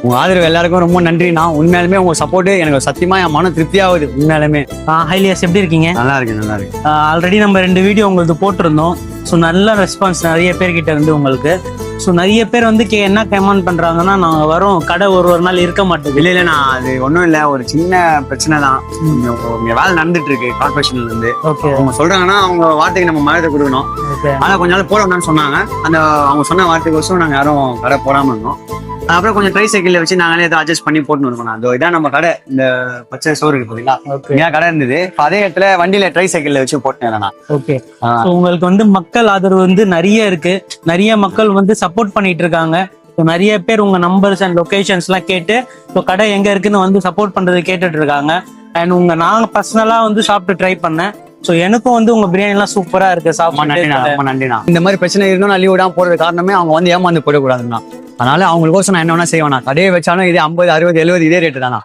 உங்க ஆதரவு எல்லாருக்கும் ரொம்ப நன்றிண்ணா. உண்மையாலுமே உங்க சப்போர்ட் எனக்கு சத்தியமா என் மன திருப்தியாகுது. உண்மையாலுமே ஹைலியாஸ் எப்படி இருக்கீங்க? நல்லா இருக்கு, நல்லா இருக்கு. ஆல்ரெடி நம்ம 2 வீடியோ உங்களுக்கு போட்டிருந்தோம். ஸோ நல்ல ரெஸ்பான்ஸ் நிறைய பேர்கிட்ட இருந்து உங்களுக்கு. ஸோ நிறைய பேர் வந்து என்ன கமெண்ட் பண்றாங்கன்னா, நாங்கள் வரோம், கடை ஒரு நாள் இருக்க மாட்டேங்குது. இல்ல நான் அது ஒன்றும் இல்லை, ஒரு சின்ன பிரச்சனை தான். இங்க வேலை நடந்துட்டு இருக்கு கார்பரேஷன்ல இருந்து. ஓகே, அவங்க சொல்றாங்கன்னா அவங்க வார்த்தைக்கு நம்ம மரியாதை கொடுக்கணும். ஓகே. ஆனா கொஞ்ச நாள் போட வேண்டாம்னு சொன்னாங்க. அந்த அவங்க சொன்ன வார்த்தைக்கோசம் நாங்க யாரும் கடை போடாம இருந்தோம். அப்புறம் கொஞ்சம் ட்ரை சைக்கிள்ல வச்சு நாங்களே அதை அட்ஜஸ்ட் பண்ணி போட்டுன்னு இருக்கோம். அதோ இதான் நம்ம கடை. இந்த பச்சை சோறு இருக்கு பாத்தீங்களா, இங்க கடை இருந்தது. அதே இடத்துல வண்டியில ட்ரை சைக்கிள்ல வச்சு போட்டேன் நான். ஓகே. உங்களுக்கு வந்து மக்கள் ஆதரவு வந்து நிறைய இருக்கு. நிறைய மக்கள் வந்து சப்போர்ட் பண்ணிட்டு இருக்காங்க. நிறைய பேர் உங்க நம்பர்ஸ் அண்ட் லொகேஷன்ஸ் எல்லாம் கேட்டு இப்போ கடை எங்க இருக்குன்னு வந்து சப்போர்ட் பண்றது கேட்டுட்டு இருக்காங்க. அண்ட் நான் பர்சனலா வந்து சாப்பிட்டு ட்ரை பண்ணேன். ஸோ எனக்கும் வந்து உங்க பிரியாணி எல்லாம் சூப்பரா இருக்கு. ரொம்ப நன்றிண்ணா. இந்த மாதிரி பிரச்சனை இருந்தோம் நான் லீவ் விடாம போறது காரணமே அவங்க வந்து ஏமாந்து போயிடக்கூடாதுண்ணா. அதனால அவங்களுக்கோசம் நான் என்ன வேணா செய்வேண்ணா. கடையை வச்சாலும் இதே 50, 60, 70 இதே ரேட்டு தானா.